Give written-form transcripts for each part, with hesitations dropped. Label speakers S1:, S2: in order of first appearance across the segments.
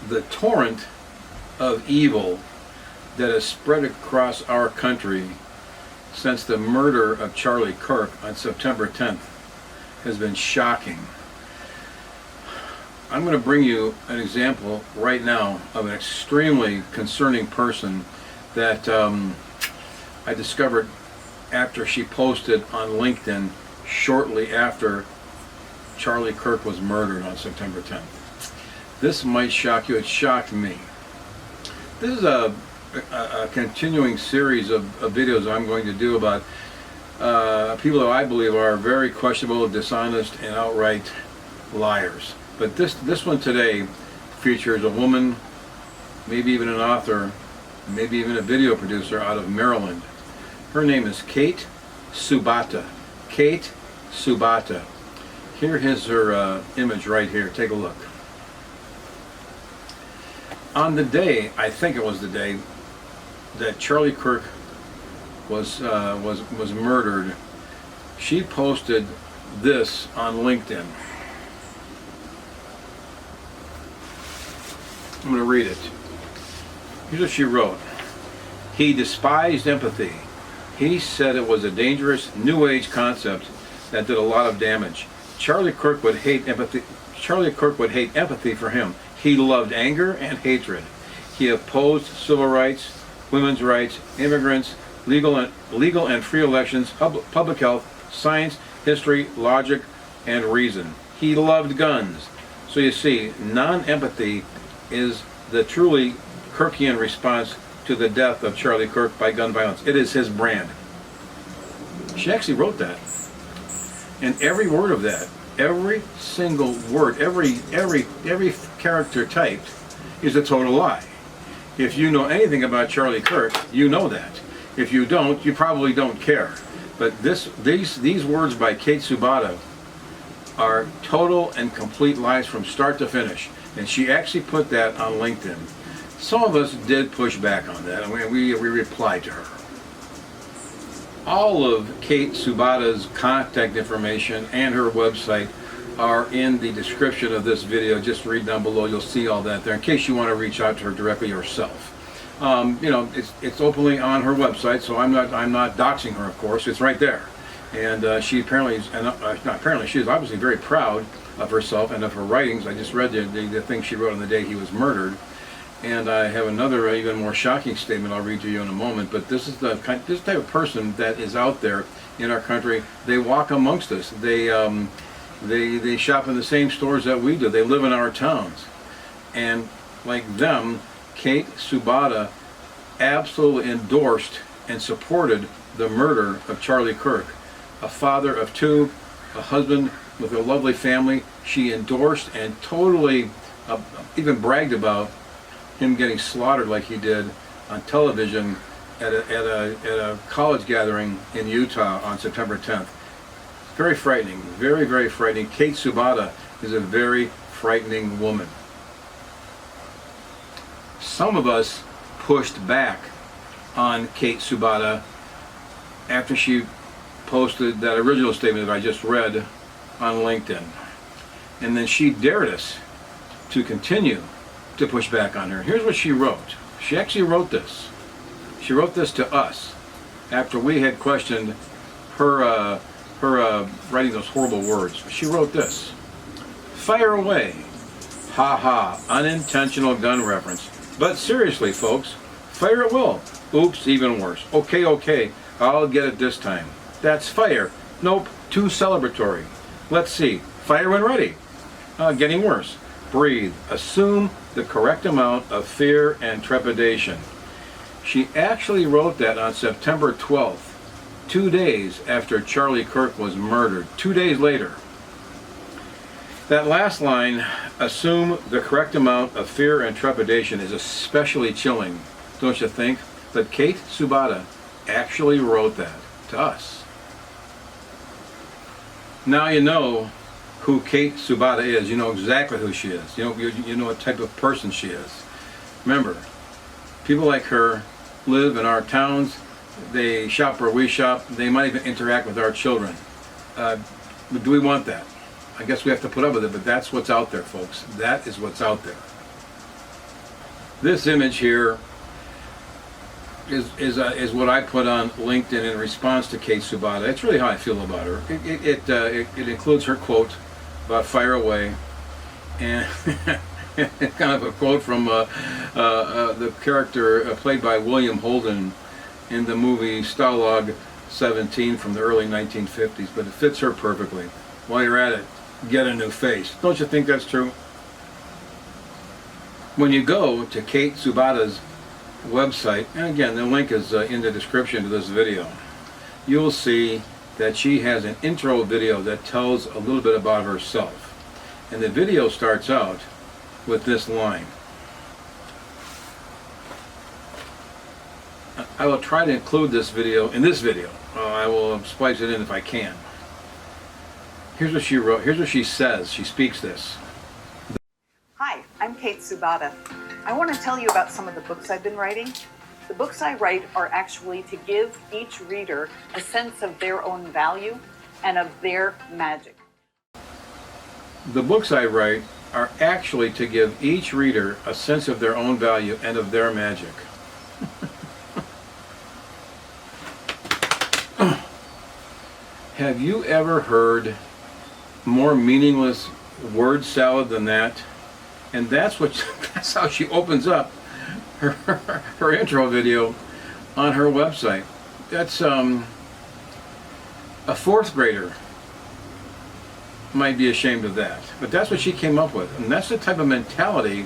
S1: the torrent of evil that has spread across our country since the murder of Charlie Kirk on September 10th has been shocking. I'm going to bring you an example right now of an extremely concerning person that I discovered after she posted on LinkedIn shortly after Charlie Kirk was murdered on September 10th. This might shock you. It shocked me. This is a continuing series of videos I'm going to do about people that I believe are very questionable, dishonest, and outright liars. But this one today features a woman, maybe even an author, maybe even a video producer out of Maryland. Her name is Kate Tsubata. Kate Tsubata. Here is her image right here. Take a look. On the day, I think it was the day that Charlie Kirk was murdered, she posted this on LinkedIn. I'm going to read it. Here's what she wrote. He despised empathy. He said it was a dangerous New Age concept that did a lot of damage. Charlie Kirk would hate empathy. Charlie Kirk would hate empathy for him. He loved anger and hatred. He opposed civil rights, women's rights, immigrants, legal and free elections, public health, science, history, logic, and reason. He loved guns. So you see, non-empathy is the truly Kirkian response to the death of Charlie Kirk by gun violence. It is his brand. She actually wrote that. And every word of that, every single word, every character typed is a total lie. If you know anything about Charlie Kirk, you know that. If you don't, you probably don't care. But these words by Kate Tsubata are total and complete lies from start to finish. And she actually put that on LinkedIn. Some of us did push back on that, and we replied to her. All of Kate Tsubata's contact information and her website are in the description of this video. Just read down below, you'll see all that there in case you want to reach out to her directly yourself. You know, it's openly on her website, so I'm not doxing her, of course. It's right there. And she apparently, she is obviously very proud of herself and of her writings. I just read the thing she wrote on the day he was murdered. And I have another even more shocking statement I'll read to you in a moment. But this is this type of person that is out there in our country. They walk amongst us. They shop in the same stores that we do. They live in our towns. And like them, Kate Tsubata absolutely endorsed and supported the murder of Charlie Kirk. A father of two, a husband with a lovely family. She endorsed and totally even bragged about him getting slaughtered like he did on television at a college gathering in Utah on September 10th. Very frightening, very, very frightening. Kate Tsubata is a very frightening woman. Some of us pushed back on Kate Tsubata after she posted that original statement that I just read on LinkedIn. And then she dared us to continue to push back on her. Here's what she wrote. She actually wrote this. She wrote this to us after we had questioned her writing those horrible words. She wrote this. Fire away. Ha ha. Unintentional gun reference. But seriously, folks, fire at will. Oops, even worse. Okay, I'll get it this time. That's fire. Nope, too celebratory. Let's see. Fire when ready. Getting worse. Breathe. Assume the correct amount of fear and trepidation. She actually wrote that on September 12th, 2 days after Charlie Kirk was murdered. 2 days later. That last line, assume the correct amount of fear and trepidation, is especially chilling, don't you think? But Kate Tsubata actually wrote that to us. Now you know who Kate Tsubata is. You know exactly who she is. You know what type of person she is. Remember, people like her live in our towns. They shop where we shop. They might even interact with our children. Do we want that? I guess we have to put up with it, but that's what's out there, folks. That is what's out there. This image here is what I put on LinkedIn in response to Kate Tsubata. It's really how I feel about her. It includes her quote about fire away, and kind of a quote from the character played by William Holden in the movie Stalag 17 from the early 1950s, but it fits her perfectly. While you're at it, get a new face. Don't you think that's true? When you go to Kate Tsubata's website, and again the link is in the description to this video, you will see that she has an intro video that tells a little bit about herself. And the video starts out with this line. I will try to include this video in this video. I will splice it in if I can. Here's what she wrote. Here's what she says. She speaks this.
S2: Hi, I'm Kate Tsubata. I want to tell you about some of the books I've been writing. The books I write are actually to give each reader a sense of their own value and of their magic.
S1: The books I write are actually to give each reader a sense of their own value and of their magic. Have you ever heard more meaningless word salad than that? And that's how she opens up her intro video on her website. That's a fourth grader might be ashamed of that, but that's what she came up with, and that's the type of mentality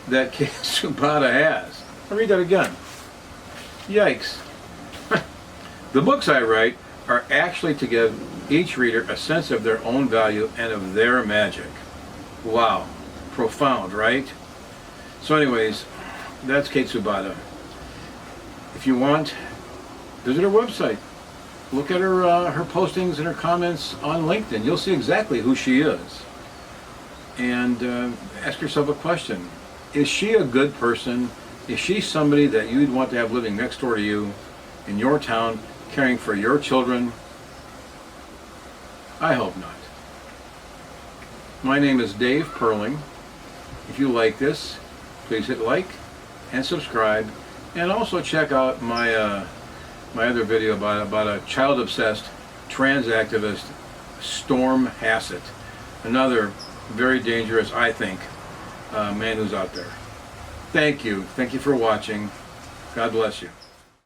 S1: that Kate Tsubata has. I'll read that again. Yikes. The books I write are actually to give each reader a sense of their own value and of their magic. Wow. Profound, right? So anyways, that's Kate Tsubata. If you want, visit her website. Look at her postings and her comments on LinkedIn. You'll see exactly who she is. And ask yourself a question. Is she a good person? Is she somebody that you'd want to have living next door to you in your town, caring for your children? I hope not. My name is Dave Perling. If you like this, please hit like and subscribe, and also check out my my other video about a child-obsessed trans activist, Storm Hassett, another very dangerous, I think, man who's out there. Thank you for watching. God bless you.